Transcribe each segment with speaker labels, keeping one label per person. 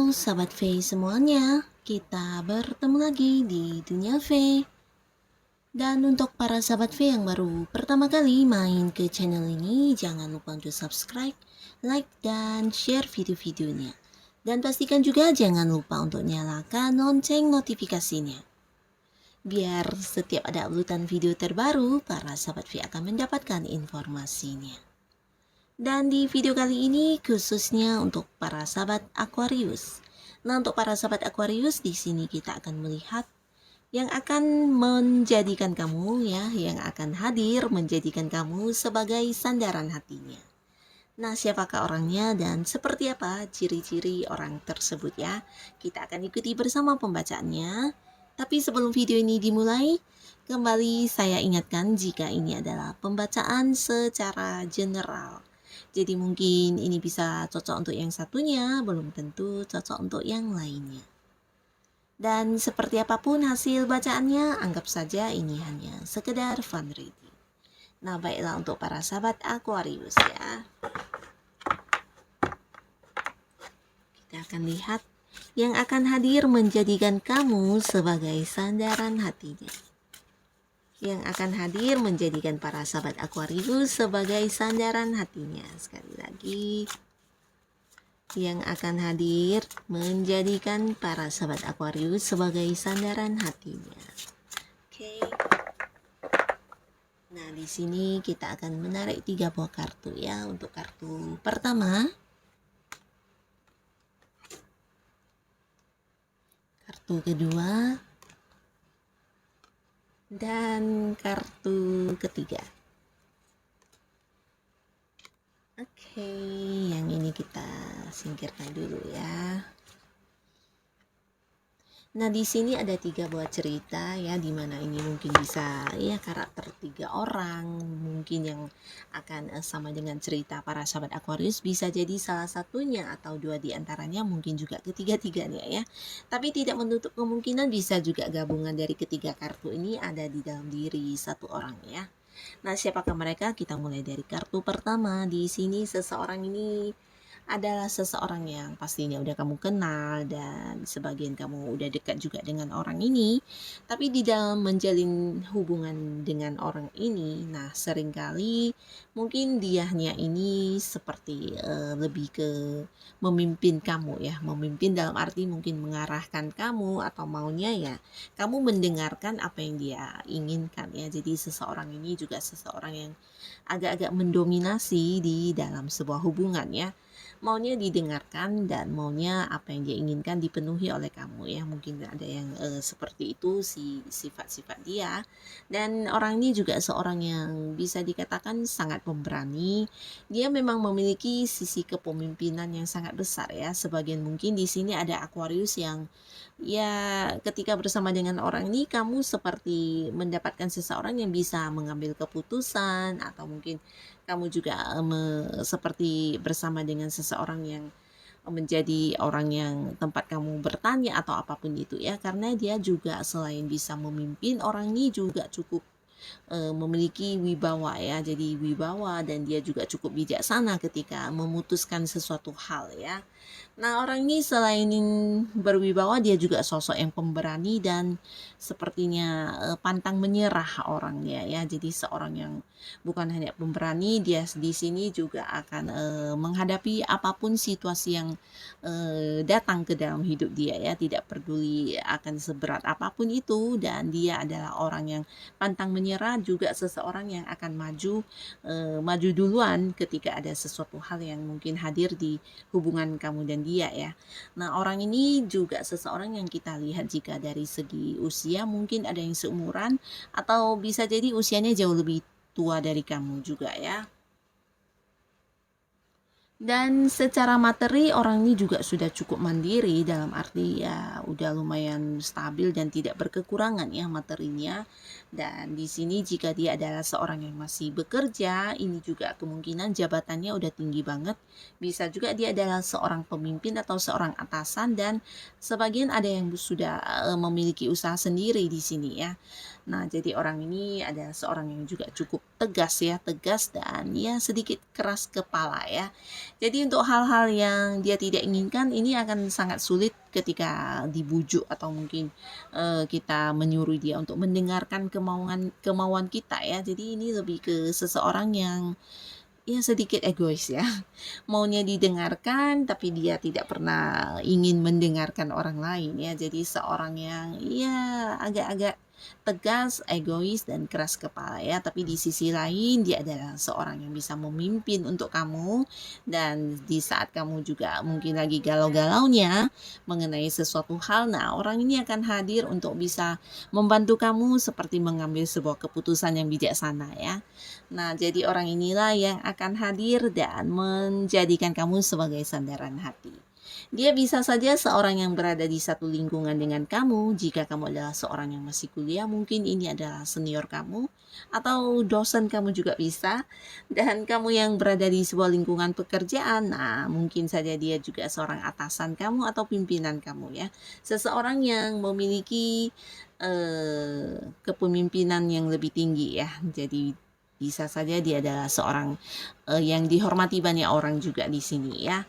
Speaker 1: Halo Sahabat V semuanya, kita bertemu lagi di Dunia V. Dan untuk para Sahabat V yang baru pertama kali main ke channel ini, jangan lupa untuk subscribe, like, dan share video-videonya. Dan pastikan juga jangan lupa untuk nyalakan lonceng notifikasinya. Biar setiap ada uploadan video terbaru, para Sahabat V akan mendapatkan informasinya. Dan di video kali ini khususnya untuk para sahabat Aquarius. Nah, untuk para sahabat Aquarius di sini kita akan melihat yang akan menjadikan kamu yang akan hadir menjadikan kamu sebagai sandaran hatinya. Nah, siapakah orangnya dan seperti apa ciri-ciri orang tersebut ya? Kita akan ikuti bersama pembacaannya. Tapi sebelum video ini dimulai, kembali saya ingatkan jika ini adalah pembacaan secara general. Jadi mungkin ini bisa cocok untuk yang satunya, belum tentu cocok untuk yang lainnya. Dan seperti apapun hasil bacaannya, anggap saja ini hanya sekedar fun reading. Nah, baiklah untuk para sahabat Aquarius ya. Kita akan lihat yang akan hadir menjadikan kamu sebagai sandaran hatinya. Yang akan hadir menjadikan para sahabat Aquarius sebagai sandaran hatinya. Sekali lagi, yang akan hadir menjadikan para sahabat Aquarius sebagai sandaran hatinya. Oke. Nah, di sini kita akan menarik 3 buah kartu ya. Untuk kartu pertama, kartu kedua, dan kartu ketiga. Oke, yang ini kita singkirkan dulu ya. Nah, di sini ada 3 buah cerita ya, dimana ini mungkin bisa ya karakter 3 orang, mungkin yang akan sama dengan cerita para sahabat Aquarius, bisa jadi salah satunya atau 2 di antaranya, mungkin juga ketiga-tiganya ya. Tapi tidak menutup kemungkinan bisa juga gabungan dari ketiga kartu ini ada di dalam diri satu orang ya. Nah, siapakah mereka? Kita mulai dari kartu pertama. Di sini seseorang ini adalah seseorang yang pastinya udah kamu kenal dan sebagian kamu udah dekat juga dengan orang ini. Tapi di dalam menjalin hubungan dengan orang ini, nah seringkali mungkin dianya ini seperti lebih ke memimpin kamu ya. Memimpin dalam arti mungkin mengarahkan kamu atau maunya ya kamu mendengarkan apa yang dia inginkan ya. Jadi seseorang ini juga seseorang yang agak-agak mendominasi di dalam sebuah hubungan ya. Maunya didengarkan dan maunya apa yang dia inginkan dipenuhi oleh kamu ya. Mungkin ada yang seperti itu sifat-sifat dia. Dan orang ini juga seorang yang bisa dikatakan sangat pemberani. Dia memang memiliki sisi kepemimpinan yang sangat besar ya. Sebagian mungkin di sini ada Aquarius yang ya ketika bersama dengan orang ini kamu seperti mendapatkan seseorang yang bisa mengambil keputusan, atau mungkin kamu juga seperti bersama dengan seseorang yang menjadi orang yang tempat kamu bertanya atau apapun itu ya, karena dia juga selain bisa memimpin, orang ini juga cukup memiliki wibawa ya. Jadi wibawa, dan dia juga cukup bijaksana ketika memutuskan sesuatu hal ya. Nah, orang ini selain berwibawa, dia juga sosok yang pemberani dan sepertinya pantang menyerah orangnya ya. Jadi seorang yang bukan hanya pemberani, dia di sini juga akan menghadapi apapun situasi yang datang ke dalam hidup dia ya, tidak peduli akan seberat apapun itu, dan dia adalah orang yang pantang menyerah, juga seseorang yang akan maju duluan ketika ada sesuatu hal yang mungkin hadir di hubungan kamu dan dia ya. Nah, orang ini juga seseorang yang kita lihat jika dari segi usia mungkin ada yang seumuran, atau bisa jadi usianya jauh lebih tua dari kamu juga ya. Dan secara materi orang ini juga sudah cukup mandiri, dalam arti ya udah lumayan stabil dan tidak berkekurangan ya materinya. Dan di sini jika dia adalah seorang yang masih bekerja, ini juga kemungkinan jabatannya udah tinggi banget. Bisa juga dia adalah seorang pemimpin atau seorang atasan, dan sebagian ada yang sudah memiliki usaha sendiri di sini ya. Nah, jadi orang ini adalah seorang yang juga cukup tegas ya, tegas dan ya sedikit keras kepala ya. Jadi untuk hal-hal yang dia tidak inginkan ini akan sangat sulit ketika dibujuk atau mungkin kita menyuruh dia untuk mendengarkan kemauan kemauan kita ya. Jadi ini lebih ke seseorang yang ya sedikit egois ya. Maunya didengarkan tapi dia tidak pernah ingin mendengarkan orang lain ya. Jadi seorang yang ya agak-agak tegas, egois dan keras kepala ya. Tapi di sisi lain dia adalah seorang yang bisa memimpin untuk kamu, dan di saat kamu juga mungkin lagi galau-galaunya mengenai sesuatu hal, nah orang ini akan hadir untuk bisa membantu kamu seperti mengambil sebuah keputusan yang bijaksana ya. Nah, jadi orang inilah yang akan hadir dan menjadikan kamu sebagai sandaran hati. Dia bisa saja seorang yang berada di satu lingkungan dengan kamu. Jika kamu adalah seorang yang masih kuliah, mungkin ini adalah senior kamu atau dosen kamu juga bisa. Dan kamu yang berada di sebuah lingkungan pekerjaan, nah mungkin saja dia juga seorang atasan kamu atau pimpinan kamu ya. Seseorang yang memiliki kepemimpinan yang lebih tinggi ya. Jadi bisa saja dia adalah seorang yang dihormati banyak orang juga di sini ya.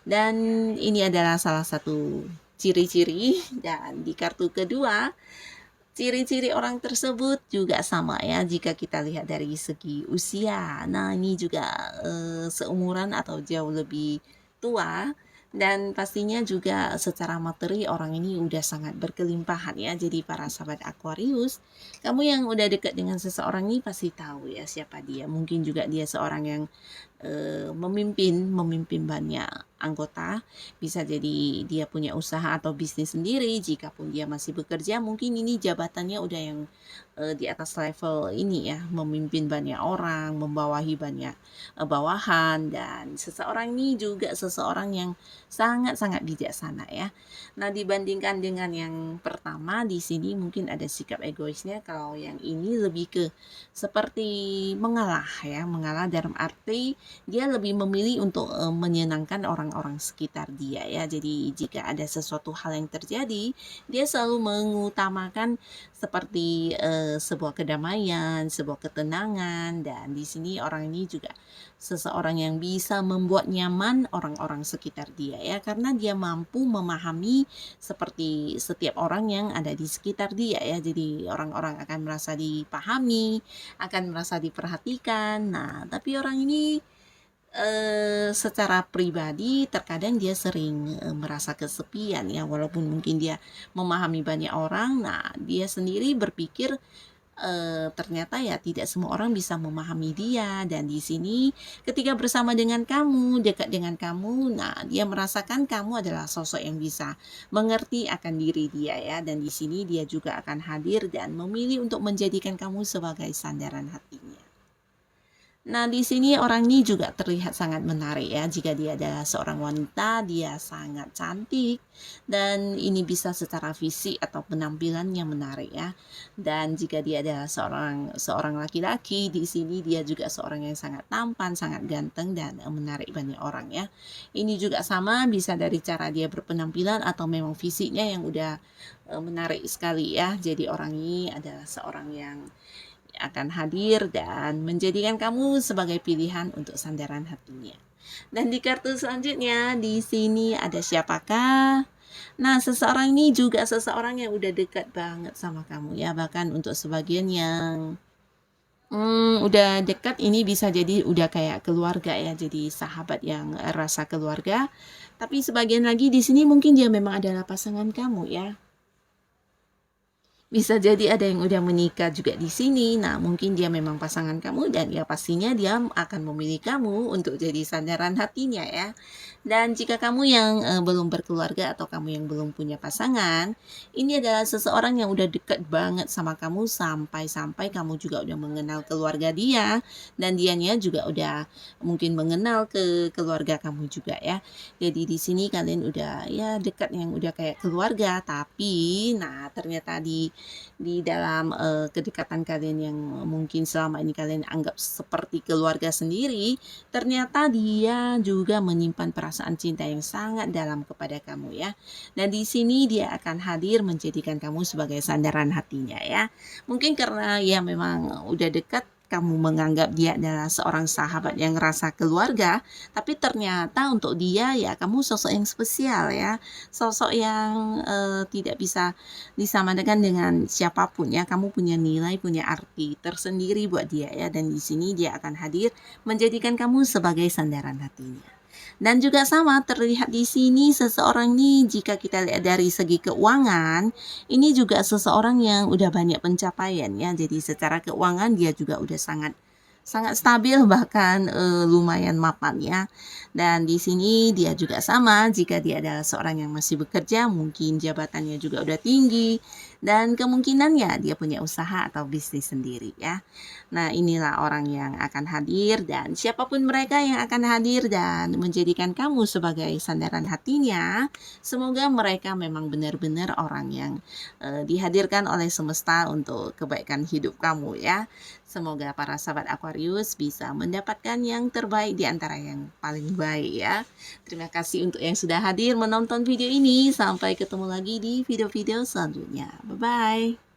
Speaker 1: Dan ini adalah salah satu ciri-ciri. Dan di kartu kedua, ciri-ciri orang tersebut juga sama ya jika kita lihat dari segi usia. Nah, ini juga seumuran atau jauh lebih tua. Dan pastinya juga secara materi orang ini udah sangat berkelimpahan ya. Jadi para sahabat Aquarius, kamu yang udah dekat dengan seseorang ini pasti tahu ya siapa dia. Mungkin juga dia seorang yang memimpin banyak anggota. Bisa jadi dia punya usaha atau bisnis sendiri. Jikapun dia masih bekerja, mungkin ini jabatannya udah yang di atas level ini ya, memimpin banyak orang, membawahi banyak bawahan. Dan seseorang ini juga seseorang yang sangat-sangat bijaksana ya. Nah, dibandingkan dengan yang pertama di sini mungkin ada sikap egoisnya. Kalau yang ini lebih ke seperti mengalah ya, mengalah dalam arti dia lebih memilih untuk menyenangkan orang-orang sekitar dia ya. Jadi jika ada sesuatu hal yang terjadi, dia selalu mengutamakan seperti sebuah kedamaian, sebuah ketenangan. Dan di sini orang ini juga seseorang yang bisa membuat nyaman orang-orang sekitar dia ya, karena dia mampu memahami seperti setiap orang yang ada di sekitar dia ya. Jadi orang-orang akan merasa dipahami, akan merasa diperhatikan. Nah, tapi orang ini secara pribadi terkadang dia sering merasa kesepian ya, walaupun mungkin dia memahami banyak orang. Nah, dia sendiri berpikir ternyata ya tidak semua orang bisa memahami dia. Dan di sini ketika bersama dengan kamu, dekat dengan kamu, nah dia merasakan kamu adalah sosok yang bisa mengerti akan diri dia ya. Dan di sini dia juga akan hadir dan memilih untuk menjadikan kamu sebagai sandaran hatinya. Nah, di sini orang ini juga terlihat sangat menarik ya. Jika dia adalah seorang wanita, dia sangat cantik, dan ini bisa secara fisik atau penampilannya menarik ya. Dan jika dia adalah seorang laki-laki, di sini dia juga seorang yang sangat tampan, sangat ganteng dan menarik banyak orang ya. Ini juga sama, bisa dari cara dia berpenampilan atau memang fisiknya yang udah menarik sekali ya. Jadi orang ini adalah seorang yang akan hadir dan menjadikan kamu sebagai pilihan untuk sandaran hatinya. Dan di kartu selanjutnya, di sini ada siapakah? Nah, seseorang ini juga seseorang yang udah dekat banget sama kamu ya. Bahkan untuk sebagian yang udah dekat, ini bisa jadi udah kayak keluarga ya. Jadi sahabat yang rasa keluarga. Tapi sebagian lagi di sini mungkin dia memang adalah pasangan kamu ya. Bisa jadi ada yang udah menikah juga di sini. Nah, mungkin dia memang pasangan kamu dan ya pastinya dia akan memilih kamu untuk jadi sandaran hatinya ya. Dan jika kamu yang belum berkeluarga atau kamu yang belum punya pasangan, ini adalah seseorang yang udah deket banget sama kamu sampai-sampai kamu juga udah mengenal keluarga dia, dan dianya juga udah mungkin mengenal ke keluarga kamu juga ya. Jadi di sini kalian udah ya dekat yang udah kayak keluarga, tapi nah ternyata di dalam kedekatan kalian yang mungkin selama ini kalian anggap seperti keluarga sendiri, ternyata dia juga menyimpan perasaan cinta yang sangat dalam kepada kamu ya. Dan di sini dia akan hadir menjadikan kamu sebagai sandaran hatinya ya. Mungkin karena ya memang udah dekat, kamu menganggap dia adalah seorang sahabat yang rasa keluarga, tapi ternyata untuk dia ya kamu sosok yang spesial ya, sosok yang tidak bisa disamakan dengan siapapun ya. Kamu punya nilai, punya arti tersendiri buat dia ya, dan di sini dia akan hadir menjadikan kamu sebagai sandaran hatinya. Dan juga sama terlihat di sini seseorang nih, jika kita lihat dari segi keuangan, ini juga seseorang yang udah banyak pencapaian ya. Jadi secara keuangan dia juga udah sangat sangat stabil, bahkan lumayan mapan ya. Dan di sini dia juga sama, jika dia adalah seorang yang masih bekerja, mungkin jabatannya juga udah tinggi dan kemungkinannya dia punya usaha atau bisnis sendiri ya. Nah, inilah orang yang akan hadir, dan siapapun mereka yang akan hadir dan menjadikan kamu sebagai sandaran hatinya, semoga mereka memang benar-benar orang yang dihadirkan oleh semesta untuk kebaikan hidup kamu ya. Semoga para sahabat Aquarius bisa mendapatkan yang terbaik di antara yang paling baik ya. Terima kasih untuk yang sudah hadir menonton video ini. Sampai ketemu lagi di video-video selanjutnya. Bye-bye.